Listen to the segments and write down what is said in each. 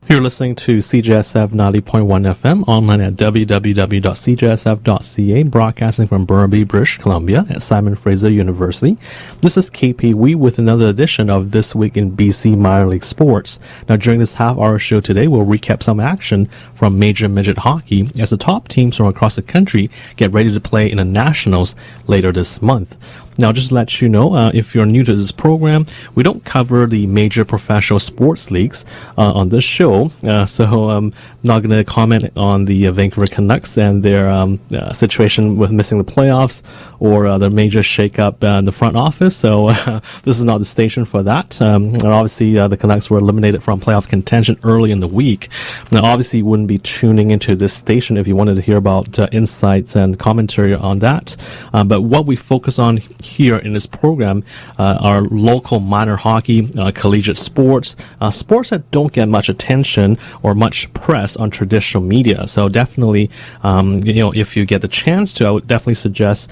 You're listening to CJSF 90.1 FM, online at www.cjsf.ca, broadcasting from Burnaby, British Columbia at Simon Fraser University. This is KP Wee with another edition of This Week in BC Minor League Sports. Now, during this half-hour show today, we'll recap some action from Major Midget Hockey as the top teams from across the country get ready to play in the Nationals later this month. Now, just to let you know, if you're new to this program, we don't cover the major professional sports leagues on this show, so I'm not going to comment on the Vancouver Canucks and their situation with missing the playoffs or the major shakeup in the front office, so this is not the station for that. And obviously, the Canucks were eliminated from playoff contention early in the week. Now, obviously, you wouldn't be tuning into this station if you wanted to hear about insights and commentary on that, but what we focus on here in this program are local minor hockey, collegiate sports, sports that don't get much attention or much press on traditional media. So definitely, if you get the chance to, I would definitely suggest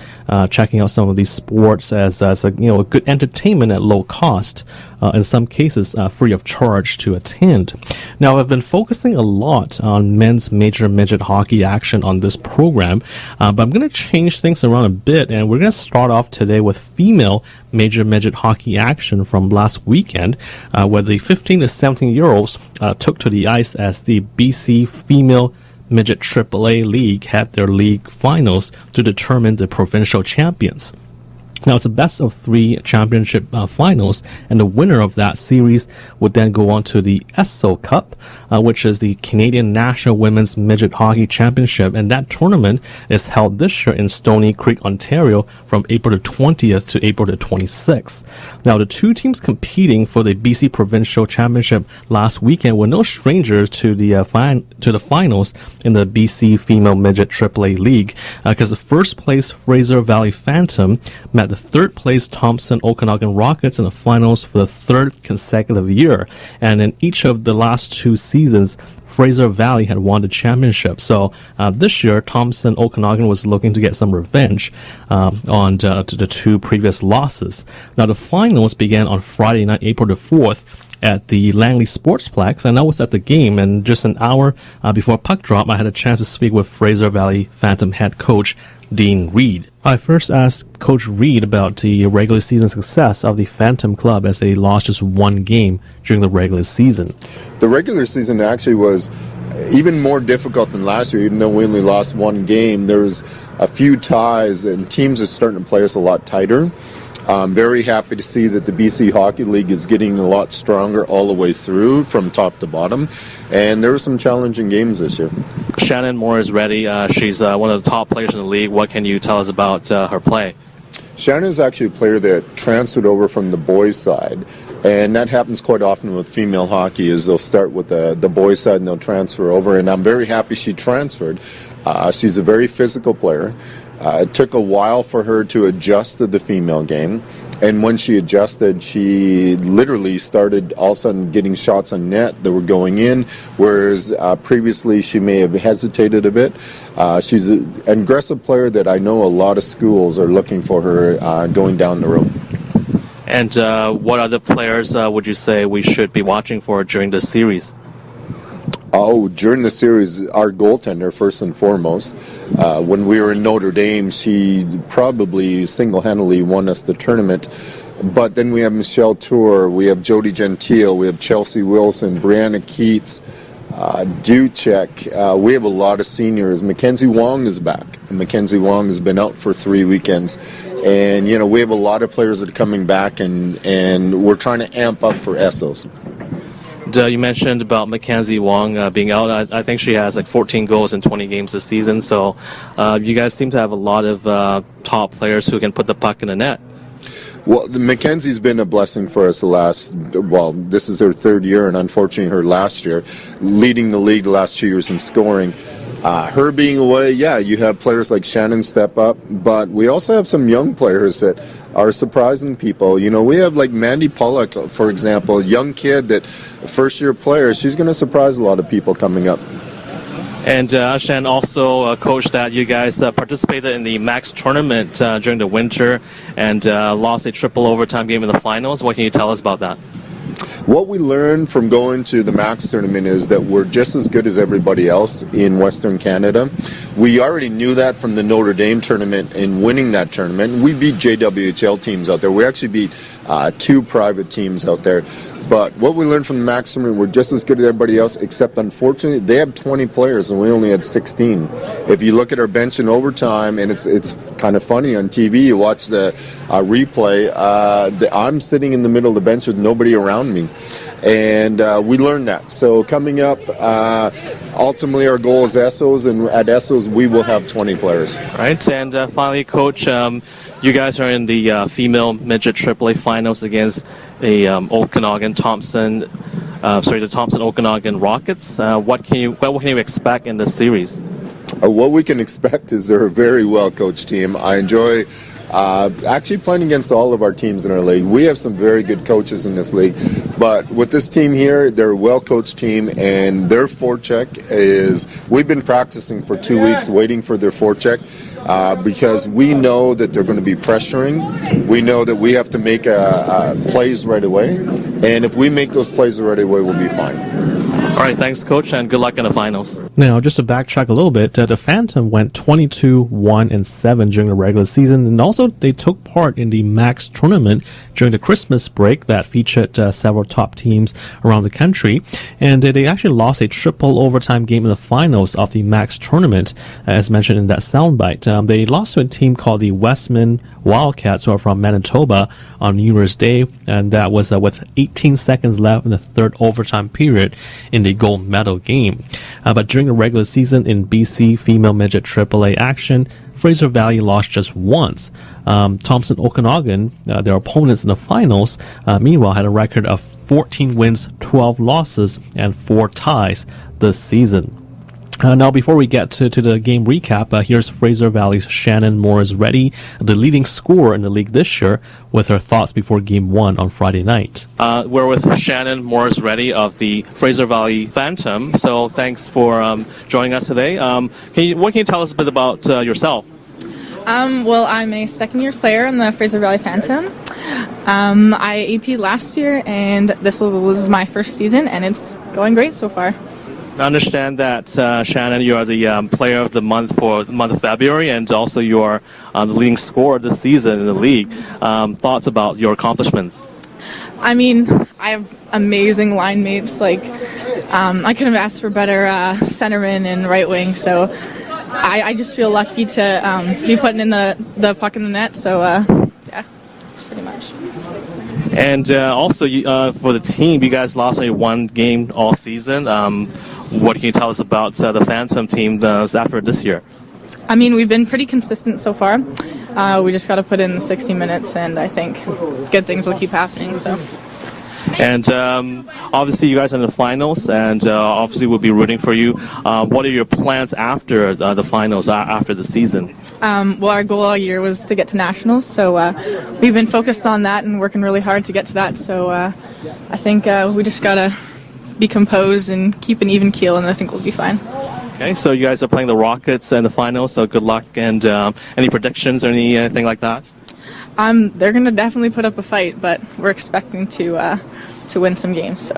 checking out some of these sports as a good entertainment at low cost. In some cases, free of charge to attend. Now, I've been focusing a lot on men's major midget hockey action on this program, but I'm going to change things around a bit, and we're going to start off today with female major midget hockey action from last weekend, where the 15 to 17-year-olds took to the ice as the BC Female Midget AAA League had their league finals to determine the provincial champions. Now, it's a best-of-3 championship finals, and the winner of that series would then go on to the ESSO Cup, which is the Canadian National Women's Midget Hockey Championship, and that tournament is held this year in Stoney Creek, Ontario, from April the 20th to April the 26th. Now, the two teams competing for the BC Provincial Championship last weekend were no strangers to the finals in the BC Female Midget AAA League, because the first place Fraser Valley Phantom met the third place Thompson-Okanagan Rockets in the finals for the third consecutive year. And in each of the last two seasons, Fraser Valley had won the championship. So this year, Thompson-Okanagan was looking to get some revenge on to the two previous losses. Now, the finals began on Friday night, April the 4th, at the Langley Sportsplex, and I was at the game, and just an hour before puck drop, I had a chance to speak with Fraser Valley Phantom head coach Dean Reed. I first asked Coach Reed about the regular season success of the Phantom Club as they lost just one game during the regular season. The regular season actually was even more difficult than last year. Even though we only lost one game, there was a few ties, and teams are starting to play us a lot tighter. I'm very happy to see that the BC Hockey League is getting a lot stronger all the way through from top to bottom, and there were some challenging games this year. Shannon Moore is ready. She's one of the top players in the league. What can you tell us about her play? Shannon is actually a player that transferred over from the boys' side, and that happens quite often with female hockey, is they'll start with the boys' side and they'll transfer over, and I'm very happy she transferred. She's a very physical player. It took a while for her to adjust to the female game, and when she adjusted, she literally started all of a sudden getting shots on net that were going in, whereas previously she may have hesitated a bit. She's an aggressive player that I know a lot of schools are looking for her going down the road. And what other players would you say we should be watching for during the series? Oh, during the series, our goaltender, first and foremost. When we were in Notre Dame, she probably single-handedly won us the tournament. But then we have Michelle Tour, we have Jody Gentile, we have Chelsea Wilson, Brianna Keats, Ducek. We have a lot of seniors. Mackenzie Wong is back. And Mackenzie Wong has been out for 3 weekends. And, we have a lot of players that are coming back, and we're trying to amp up for ESSOs. You mentioned about Mackenzie Wong being out. I think she has like 14 goals in 20 games this season. So you guys seem to have a lot of top players who can put the puck in the net. Well, Mackenzie's been a blessing for us this is her third year, and unfortunately her last year, leading the league the last 2 years in scoring. Her being away, you have players like Shannon step up, but we also have some young players that are surprising people. We have like Mandy Pollock, for example, a young kid that first-year player. She's going to surprise a lot of people coming up. And Shan also coached that you guys participated in the Max tournament during the winter and lost a triple overtime game in the finals. What can you tell us about that? What we learned from going to the Max tournament is that we're just as good as everybody else in Western Canada. We already knew that from the Notre Dame tournament and winning that tournament. We beat JWHL teams out there. We actually beat 2 private teams out there. But what we learned from the Max tournament, we're just as good as everybody else, except unfortunately they have 20 players and we only had 16. If you look at our bench in overtime, and it's kind of funny on TV, you watch the replay, I'm sitting in the middle of the bench with nobody around me. And we learned that. So coming up, ultimately our goal is Essos, and at Essos we will have 20 players. All right, and finally, Coach, you guys are in the Female Midget AAA finals against the Thompson-Okanagan Rockets. What can you expect in this series? What we can expect is they're a very well-coached team. I enjoy actually playing against all of our teams in our league. We have some very good coaches in this league, but with this team here, they're a well-coached team, and their forecheck is, we've been practicing for 2 weeks waiting for their forecheck because we know that they're going to be pressuring. We know that we have to make plays right away, and if we make those plays right away, we'll be fine. All right, thanks, Coach, and good luck in the finals. Now, just to backtrack a little bit, the Phantom went 22-1-7 during the regular season, and also they took part in the Max tournament during the Christmas break that featured several top teams around the country, and they actually lost a triple overtime game in the finals of the Max tournament, as mentioned in that soundbite. They lost to a team called the Westman Wildcats, who are from Manitoba, on New Year's Day, and that was with 18 seconds left in the third overtime period in the gold medal game. But during the regular season in BC Female Midget AAA action, Fraser Valley lost just once. Thompson-Okanagan, their opponents in the finals, meanwhile had a record of 14 wins, 12 losses, and 4 ties this season. Now, before we get to the game recap, here's Fraser Valley's Shannon Morris-Reddy, the leading scorer in the league this year, with her thoughts before Game 1 on Friday night. We're with Shannon Morris-Reddy of the Fraser Valley Phantom. So thanks for joining us today. What can you tell us a bit about yourself? Well, I'm a second-year player in the Fraser Valley Phantom. I AP'd last year, and this was my first season, and it's going great so far. I understand that, Shannon, you are the player of the month for the month of February, and also you are the leading scorer this season in the league. Thoughts about your accomplishments? I mean, I have amazing line mates. Like, I couldn't have asked for better centerman and right wing, so I just feel lucky to be putting in the puck in the net. So, yeah, that's pretty much. And also, for the team, you guys lost only one game all season. What can you tell us about the Phantom team after this year? I mean, we've been pretty consistent so far. We just got to put in the 60 minutes, and I think good things will keep happening. So. And obviously, you guys are in the finals, and obviously we'll be rooting for you. What are your plans after the finals, after the season? Well, our goal all year was to get to nationals, so we've been focused on that and working really hard to get to that. So I think we just got to be composed and keep an even keel, and I think we'll be fine. Okay, so you guys are playing the Rockets in the finals, so good luck. And any predictions or anything like that? They're going to definitely put up a fight, but we're expecting to win some games. So.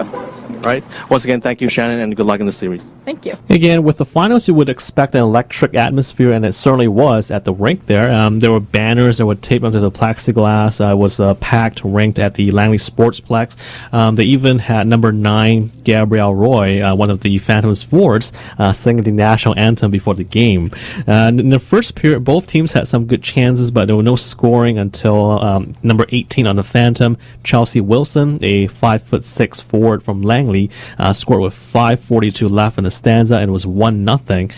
All right. Once again, thank you, Shannon, and good luck in the series. Thank you. Again, with the finals, you would expect an electric atmosphere, and it certainly was at the rink there. There were banners that were taped onto the plexiglass. It was a packed rink at the Langley Sportsplex. They even had number 9, Gabrielle Roy, one of the Phantom's forwards, singing the national anthem before the game. In the first period, both teams had some good chances, but there was no scoring until number 18 on the Phantom, Chelsea Wilson, a 5'6" forward from Langley, scored with 5:42 left in the stanza, and it was 1-0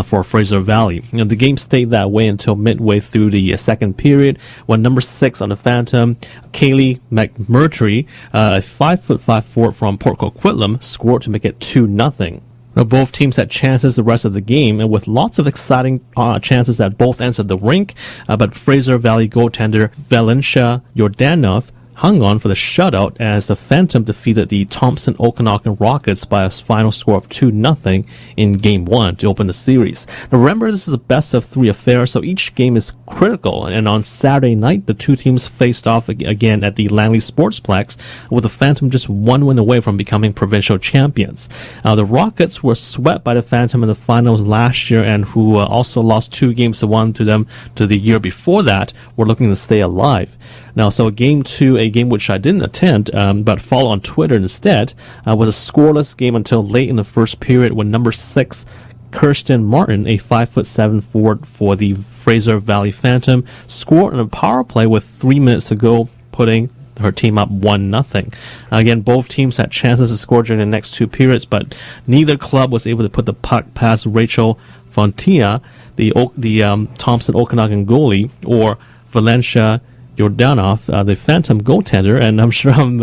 for Fraser Valley. The game stayed that way until midway through the second period, when number 6 on the Phantom, Kaylee McMurtry, a 5'5" forward from Port Coquitlam, scored to make it 2-0. Now, both teams had chances the rest of the game, and with lots of exciting chances at both ends of the rink, but Fraser Valley goaltender Valencia Yordanov hung on for the shutout as the Phantom defeated the Thompson-Okanagan Rockets by a final score of 2-0 in Game 1 to open the series. Now remember, this is a best-of-3 affair, so each game is critical, and on Saturday night, the two teams faced off again at the Langley Sportsplex, with the Phantom just one win away from becoming provincial champions. The Rockets were swept by the Phantom in the finals last year, and who also lost 2 games to 1 to them to the year before that, were looking to stay alive. Now, so Game 2, a game which I didn't attend, but follow on Twitter instead, was a scoreless game until late in the first period when number 6, Kirsten Martin, a 5'7" forward for the Fraser Valley Phantom, scored on a power play with 3 minutes to go, putting her team up 1-0. Again, both teams had chances to score during the next 2 periods, but neither club was able to put the puck past Rachel Fontia, the Thompson-Okanagan goalie, or Valencia Yordanov, the Phantom goaltender. And I'm sure I'm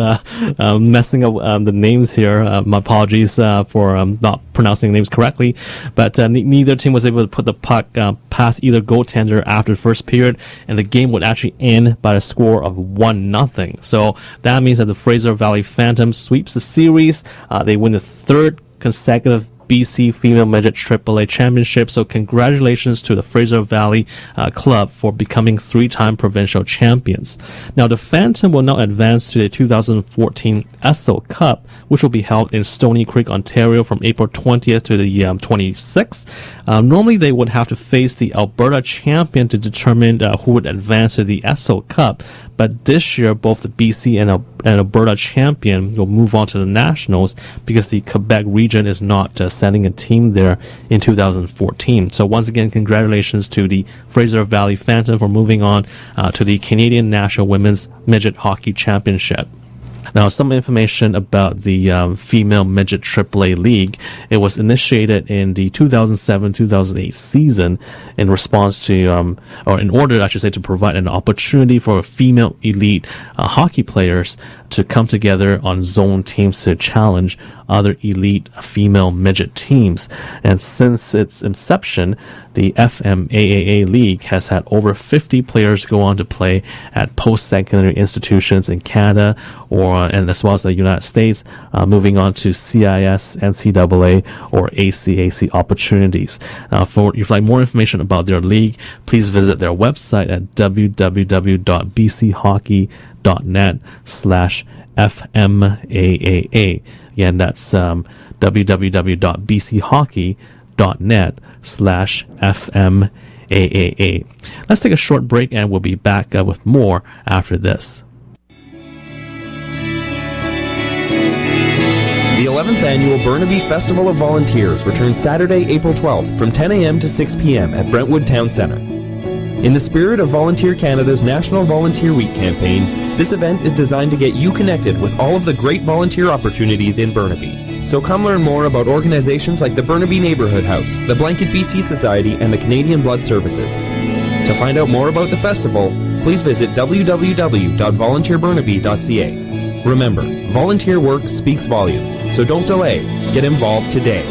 messing up the names here. My apologies for not pronouncing names correctly. But neither team was able to put the puck past either goaltender after the first period, and the game would actually end by a score of 1-0. So that means that the Fraser Valley Phantom sweeps the series. They win the 3rd consecutive BC Female Midget AAA Championship. So congratulations to the Fraser Valley Club for becoming 3-time provincial champions. Now the Phantom will now advance to the 2014 Esso Cup, which will be held in Stony Creek, Ontario from April 20th to the 26th. Normally they would have to face the Alberta champion to determine who would advance to the Esso Cup, but this year both the BC and Alberta champion will move on to the Nationals because the Quebec region is not sending a team there in 2014. So once again, congratulations to the Fraser Valley Phantom for moving on to the Canadian National Women's Midget Hockey Championship. Now, some information about the Female Midget AAA League. It was initiated in the 2007-2008 season in response to, or in order, I should say, to provide an opportunity for female elite hockey players to come together on zone teams to challenge other elite female midget teams. And since its inception, the FMAAA League has had over 50 players go on to play at post-secondary institutions in Canada and as well as the United States, moving on to CIS, NCAA, or ACAC opportunities. If you'd like more information about their league, please visit their website at www.bchockey.net/FMAAA. Again, that's www.bchockey.net/FMAAA. Let's take a short break and we'll be back with more after this. The 11th Annual Burnaby Festival of Volunteers returns Saturday, April 12th from 10 a.m. to 6 p.m. at Brentwood Town Centre. In the spirit of Volunteer Canada's National Volunteer Week campaign, this event is designed to get you connected with all of the great volunteer opportunities in Burnaby. So come learn more about organizations like the Burnaby Neighbourhood House, the Blanket BC Society, and the Canadian Blood Services. To find out more about the festival, please visit www.volunteerburnaby.ca. Remember, volunteer work speaks volumes, so don't delay. Get involved today.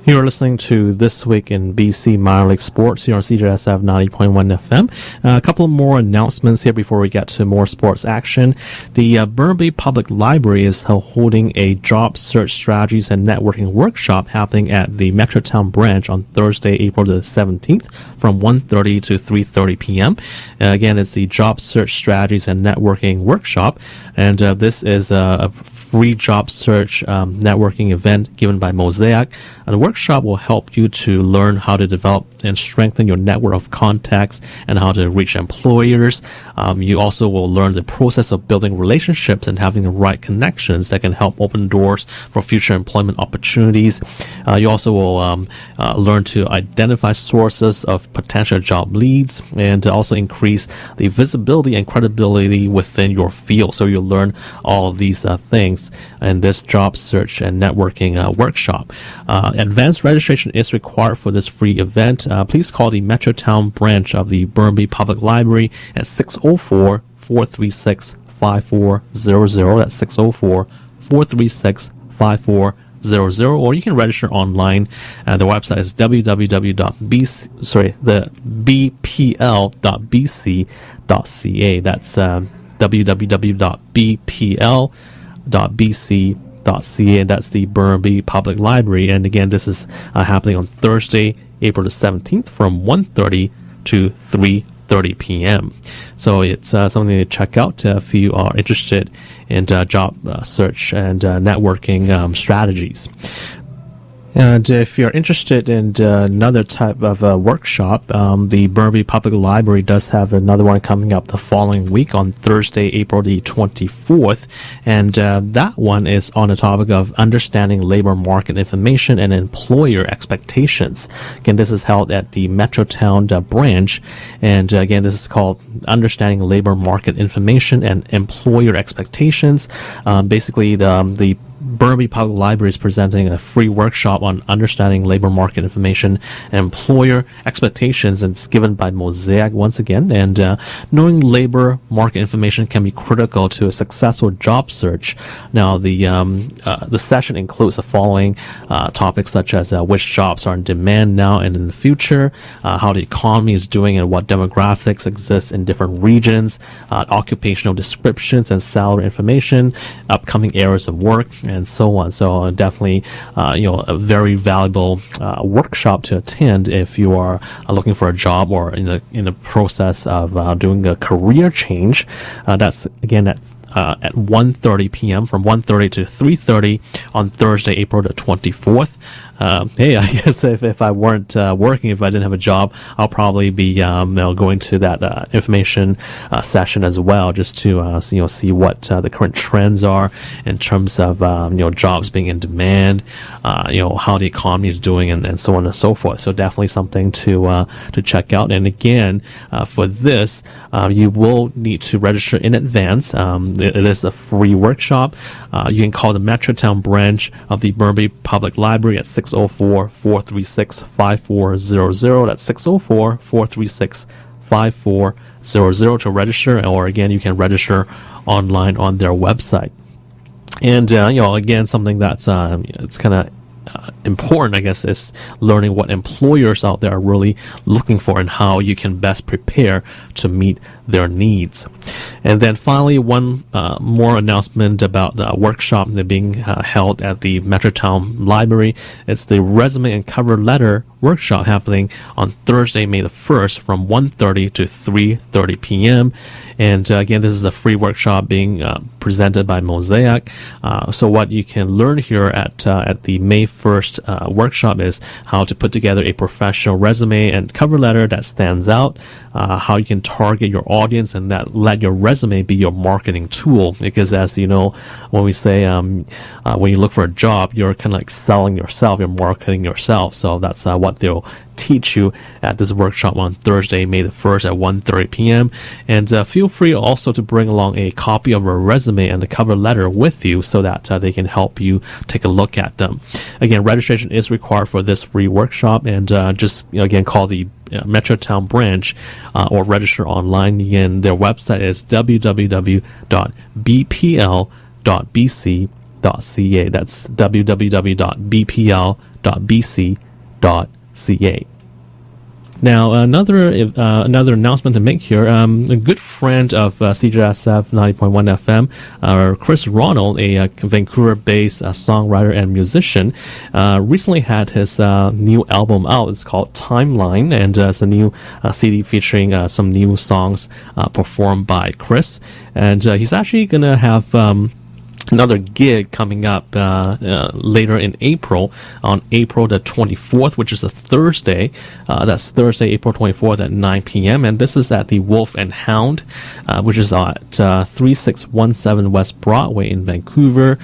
You are listening to This Week in BC Minor League Sports here on CJSF 90.1 FM. A couple of more announcements here before we get to more sports action. The Burnaby Public Library is holding a job search strategies and networking workshop happening at the Metrotown branch on Thursday, April the 17th from 1:30 to 3:30 p.m. Again, it's the job search strategies and networking workshop, and this is a free job search networking event given by Mosaic. The workshop will help you to learn how to develop and strengthen your network of contacts and how to reach employers. You also will learn the process of building relationships and having the right connections that can help open doors for future employment opportunities. You also will learn to identify sources of potential job leads and to also increase the visibility and credibility within your field. So you'll learn all of these things in this job search and networking workshop. Advanced registration is required for this free event. Please call the Metrotown branch of the Burnaby Public Library at 604-436-5400. That's 604-436-5400. or you can register online. The website is www.bpl.bc.ca. That's www.bpl.bc.ca, and that's the Burnaby Public Library. And again, this is happening on Thursday, April the 17th from 1:30 to 3:30 p.m. So it's something to check out if you are interested in job search and networking strategies. And if you're interested in another type of workshop, the Burnaby Public Library does have another one coming up the following week on Thursday, April the 24th. And that one is on the topic of understanding labor market information and employer expectations. Again, this is held at the Metrotown branch. And again, this is called Understanding Labor Market Information and Employer Expectations. Basically, the Burnaby Public Library is presenting a free workshop on understanding labor market information and employer expectations, and it's given by Mosaic once again. And knowing labor market information can be critical to a successful job search. Now, the session includes the following topics, such as which jobs are in demand now and in the future, how the economy is doing and what demographics exist in different regions, occupational descriptions and salary information, upcoming areas of work, and so on. So definitely, a very valuable workshop to attend if you are looking for a job or in the process of doing a career change. That's at 1:30 p.m. from 1:30 to 3:30 on Thursday, April the 24th. Hey, I guess if I weren't working, if I didn't have a job, I'll probably be going to that information session as well, just to see what the current trends are in terms of jobs being in demand, how the economy is doing, and so on and so forth. So definitely something to check out. And again, for this, you will need to register in advance. It is a free workshop. You can call the Metrotown branch of the Burnaby Public Library at 604-436-5400. That's 604-436-5400 to register, or again, you can register online on their website. And again, something that's it's kind of important, I guess, is learning what employers out there are really looking for and how you can best prepare to meet their needs. And then finally, one more announcement about the workshop that being held at the Metrotown Library. It's the resume and cover letter workshop happening on Thursday, May the 1st from 1:30 to 3:30 p.m. And again, this is a free workshop being presented by Mosaic. So what you can learn here at the May 1st workshop is how to put together a professional resume and cover letter that stands out, how you can target your audience and that let your resume be your marketing tool. Because as you know, when we say when you look for a job, you're kind of like selling yourself, you're marketing yourself. So that's what they'll teach you at this workshop on Thursday, May the 1st at 1:30 p.m. And feel free also to bring along a copy of a resume and a cover letter with you so that they can help you take a look at them. Again, registration is required for this free workshop, and just again call the Metrotown branch or register online. Again, their website is www.bpl.bc.ca. That's www.bpl.bc.ca. Now, another announcement to make here. A good friend of CJSF 90.1 FM, Chris Ronald, a Vancouver-based songwriter and musician, recently had his new album out. It's called Timeline, and it's a new CD featuring some new songs performed by Chris. And he's actually going to have another gig coming up later in April, on April the 24th, which is a Thursday. That's Thursday, April 24th at 9 p.m. And this is at the Wolf and Hound, which is at 3617 West Broadway in Vancouver.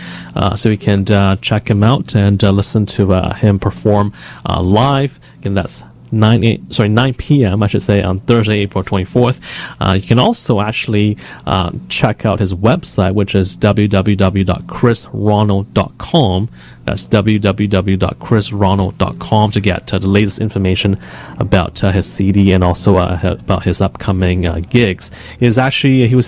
So you can check him out and listen to him perform live. Again, that's 9 p.m. I should say, on Thursday, April 24th. You can also actually check out his website, which is www.chrisronald.com. That's www.chrisronald.com to get the latest information about his CD and also about his upcoming gigs. He was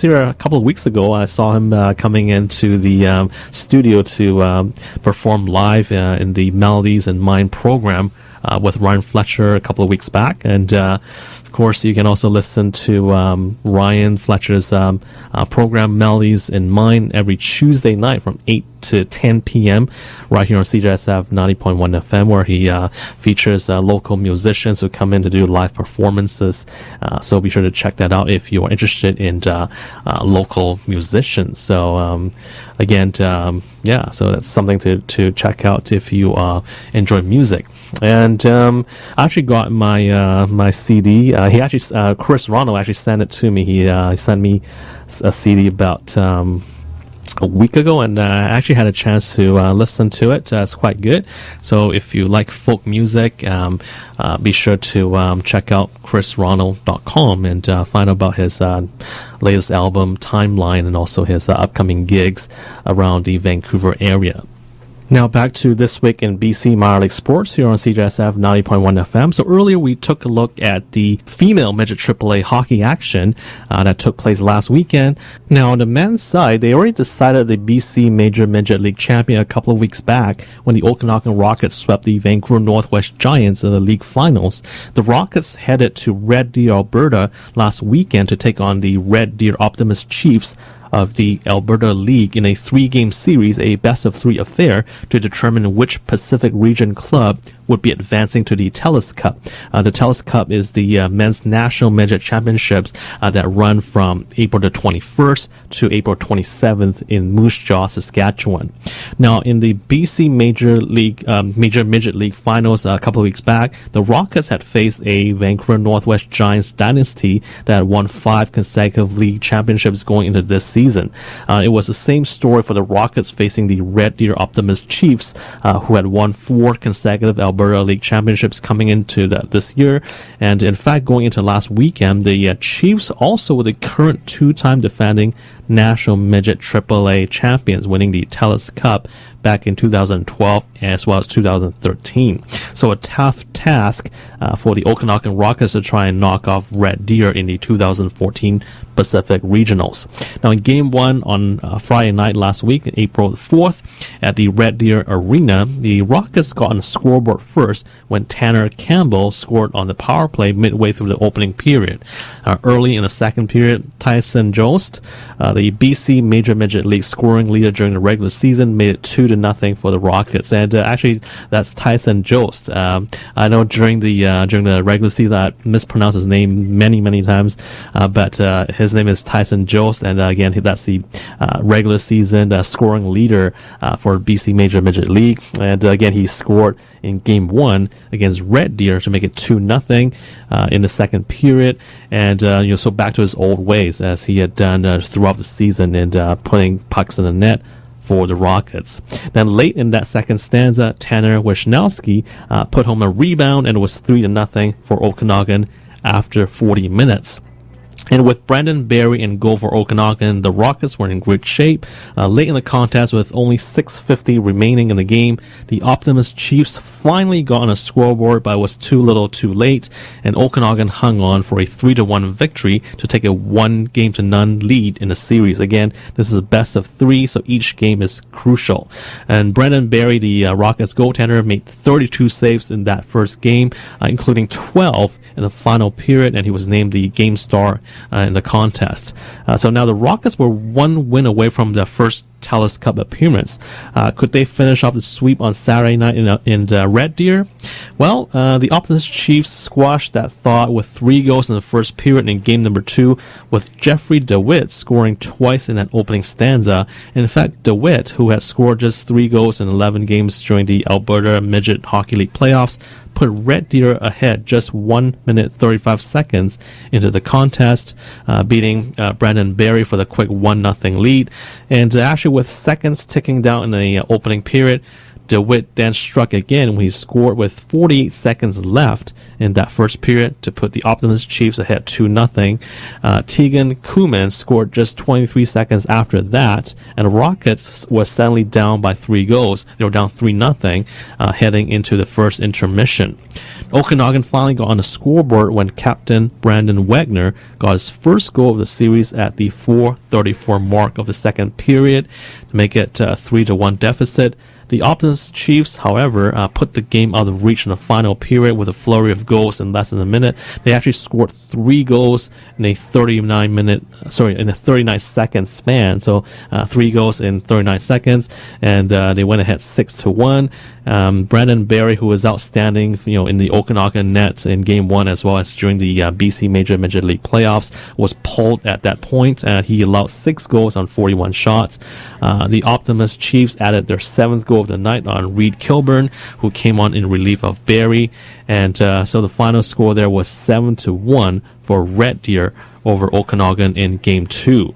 here a couple of weeks ago. I saw him coming into the studio to perform live in the Melodies and Mind program with Ryan Fletcher a couple of weeks back. And of course, you can also listen to Ryan Fletcher's program Melodies in Mind every Tuesday night from 8 to 10 p.m. right here on CJSF 90.1 FM, where he features local musicians who come in to do live performances. So be sure to check that out if you're interested in local musicians. So again, so that's something to check out if you enjoy music. And I actually got my CD. Chris Ronald actually sent it to me. He sent me a CD about a week ago, and I actually had a chance to listen to it. It's quite good. So if you like folk music, be sure to check out chrisronald.com and find out about his latest album Timeline and also his upcoming gigs around the Vancouver area. Now back to This Week in BC Minor League Sports here on CJSF 90.1 FM. So earlier we took a look at the female midget AAA hockey action that took place last weekend. Now on the men's side, they already decided the BC Major Midget League champion a couple of weeks back when the Okanagan Rockets swept the Vancouver Northwest Giants in the league finals. The Rockets headed to Red Deer, Alberta last weekend to take on the Red Deer Optimist Chiefs of the Alberta League in a 3-game series, a best-of-3 affair, to determine which Pacific Region club would be advancing to the TELUS Cup. The TELUS Cup is the men's national midget championships that run from April the 21st to April 27th in Moose Jaw, Saskatchewan. Now, in the BC Major Midget League finals a couple of weeks back, the Rockets had faced a Vancouver Northwest Giants dynasty that had won 5 consecutive league championships going into this season. It was the same story for the Rockets facing the Red Deer Optimist Chiefs, who had won 4 consecutive Alberta League championships coming into this year. And in fact, going into last weekend, the Chiefs also were the current 2-time defending National Midget AAA champions, winning the TELUS Cup back in 2012 as well as 2013. So a tough task for the Okanagan Rockets to try and knock off Red Deer in the 2014 Pacific Regionals. Now in Game 1 on Friday night last week, April 4th, at the Red Deer Arena, the Rockets got on the scoreboard first when Tanner Campbell scored on the power play midway through the opening period. Early in the second period, Tyson Jost, the BC Major Midget League scoring leader during the regular season, made it 2-0 for the Rockets. And actually, that's Tyson Jost. I know during the regular season, I mispronounced his name many times, but his name is Tyson Jost, and again, that's the regular season scoring leader for BC Major Midget League. And again, he scored in Game 1 against Red Deer to make it 2-0 in the second period. And so back to his old ways as he had done throughout the season and putting pucks in the net for the Rockets. Then late in that second stanza, Tanner Wisnowski put home a rebound, and it was 3-0 for Okanagan after 40 minutes. And with Brandon Berry in goal for Okanagan, the Rockets were in great shape. Late in the contest, with only 6:50 remaining in the game, the Optimist Chiefs finally got on a scoreboard, but it was too little too late, and Okanagan hung on for a 3-1 victory to take a 1-0 lead in the series. Again, this is a best of 3, so each game is crucial. And Brandon Berry, the Rockets goaltender, made 32 saves in that first game, including 12 in the final period, and he was named the game star in the contest. So now the Rockets were 1 win away from their first TELUS Cup appearance. Could they finish off the sweep on Saturday night in Red Deer? Well, the Optimist Chiefs squashed that thought with 3 goals in the first period in game number 2, with Jeffrey DeWitt scoring twice in that opening stanza. In fact, DeWitt, who had scored just 3 goals in 11 games during the Alberta Midget Hockey League playoffs, put Red Deer ahead just 1 minute 35 seconds into the contest, beating Brandon Berry for the quick 1-0 lead. And actually, with seconds ticking down in the opening period, DeWitt then struck again when he scored with 48 seconds left in that first period to put the Optimus Chiefs ahead 2-0. Tegan Kuhlman scored just 23 seconds after that, and Rockets was suddenly down by 3 goals. They were down 3-0 heading into the first intermission. Okanagan finally got on the scoreboard when Captain Brandon Wagner got his first goal of the series at the 4:34 mark of the second period to make it a 3-1 deficit. The Optimus Chiefs, however, put the game out of reach in the final period with a flurry of goals in less than a minute. They actually scored 3 goals in a 39-second span. So 3 goals in 39 seconds, and they went ahead 6-1. Brandon Barry, who was outstanding, in the Okanagan Nets in Game 1 as well as during the BC Major Midget League playoffs, was pulled at that point. He allowed 6 goals on 41 shots. The Optimus Chiefs added their 7th goal of the night on Reed Kilburn, who came on in relief of Barry. And so the final score there was 7-1 for Red Deer over Okanagan in Game 2.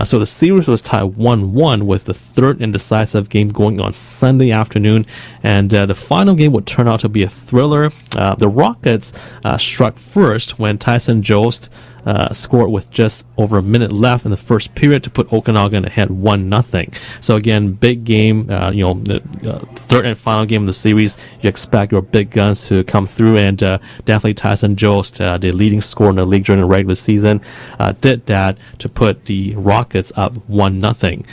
So the series was tied 1-1 with the third and decisive game going on Sunday afternoon, and the final game would turn out to be a thriller. The Rockets struck first when Tyson Jost scored with just over a minute left in the first period to put Okanagan ahead 1-0. So again, big game, the third and final game of the series. You expect your big guns to come through, and definitely Tyson Jost, the leading scorer in the league during the regular season, did that to put the Rockets up 1-0.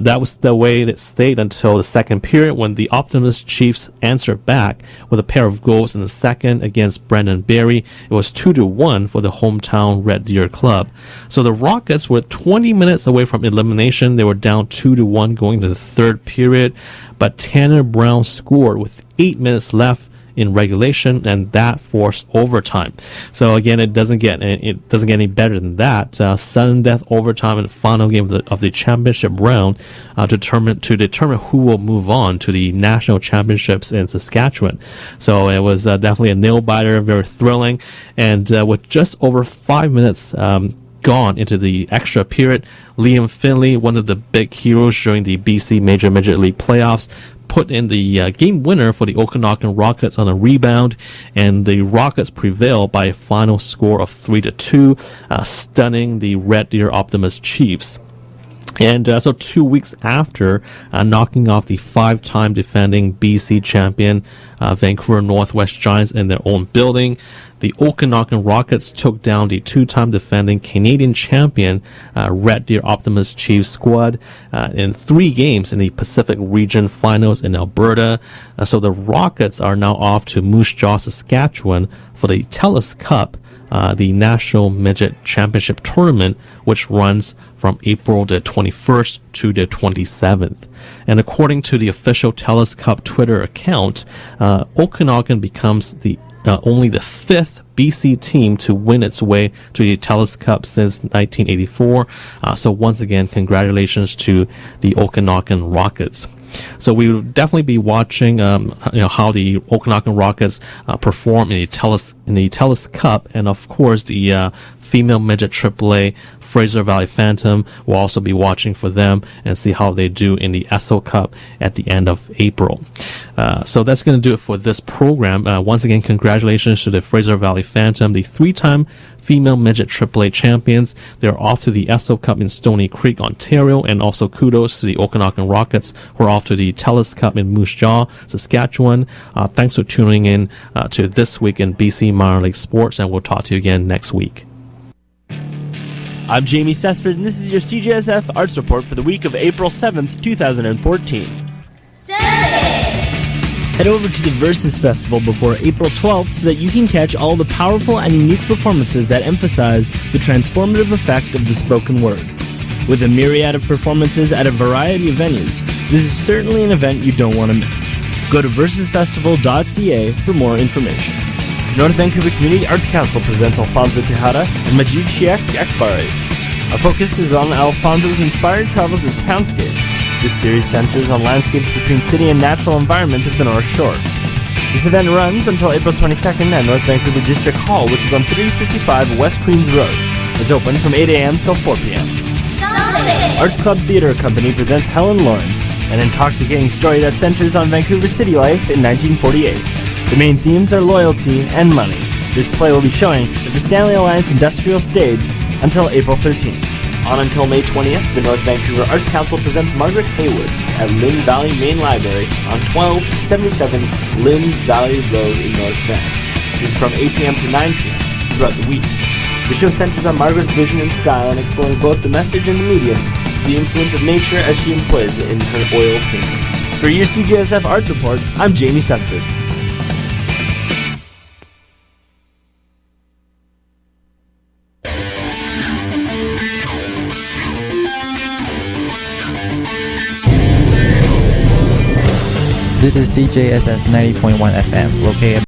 That was the way it stayed until the second period when the Optimus Chiefs answered back with a pair of goals in the second against Brandon Barry. It was 2-1 for the hometown Red Deer club. So the Rockets were 20 minutes away from elimination. They were down 2-1 going to the third period, but Tanner Brown scored with 8 minutes left in regulation, and that forced overtime. So again, it doesn't get any better than that. Sudden death overtime in the final game of the championship round to determine who will move on to the national championships in Saskatchewan. So it was definitely a nail biter, very thrilling, and with just over 5 minutes gone into the extra period, Liam Finley, one of the big heroes during the BC Major Midget League playoffs, put in the game winner for the Okanagan Rockets on a rebound, and the Rockets prevailed by a final score of 3-2, stunning the Red Deer Optimus Chiefs. And so 2 weeks after knocking off the 5-time defending BC champion Vancouver Northwest Giants in their own building, the Okanagan Rockets took down the 2-time defending Canadian champion Red Deer Optimus Chiefs squad in 3 games in the Pacific Region Finals in Alberta. So the Rockets are now off to Moose Jaw, Saskatchewan for the TELUS Cup, the National Midget Championship Tournament, which runs from April the 21st to the 27th. And according to the official TELUS Cup Twitter account, Okanagan becomes only the 5th BC team to win its way to the TELUS Cup since 1984. So once again, congratulations to the Okanagan Rockets. So we will definitely be watching, how the Okanagan Rockets perform in the TELUS Cup, and of course the female midget AAA Fraser Valley Phantom will also be watching for them and see how they do in the ESO Cup at the end of April. So that's going to do it for this program. Once again, congratulations to the Fraser Valley Phantom, the 3-time female midget AAA champions. They're off to the ESO Cup in Stony Creek, Ontario, and also kudos to the Okanagan Rockets who are off to the TELUS Cup in Moose Jaw, Saskatchewan. Thanks for tuning in to This Week in BC Minor League Sports, and we'll talk to you again next week. I'm Jamie Sessford, and this is your CJSF Arts Report for the week of April 7th, 2014. Head over to the Versus Festival before April 12th so that you can catch all the powerful and unique performances that emphasize the transformative effect of the spoken word. With a myriad of performances at a variety of venues, this is certainly an event you don't want to miss. Go to versusfestival.ca for more information. The North Vancouver Community Arts Council presents Alfonso Tejada and Majid Sheikh Akbari. Our focus is on Alfonso's inspired travels of townscapes. This series centers on landscapes between city and natural environment of the North Shore. This event runs until April 22nd at North Vancouver District Hall, which is on 355 West Queens Road. It's open from 8 a.m. till 4 p.m. Arts Club Theatre Company presents Helen Lawrence, an intoxicating story that centers on Vancouver city life in 1948. The main themes are loyalty and money. This play will be showing at the Stanley Alliance Industrial Stage until April 13th. On until May 20th, the North Vancouver Arts Council presents Margaret Haywood at Lynn Valley Main Library on 1277 Lynn Valley Road in North Van. This is from 8 p.m. to 9 p.m. throughout the week. The show centers on Margaret's vision and style and exploring both the message and the medium through the influence of nature as she employs it in her oil paintings. For your CJSF Arts Report, I'm Jamie Sesford. This is CJSF 90.1 FM, located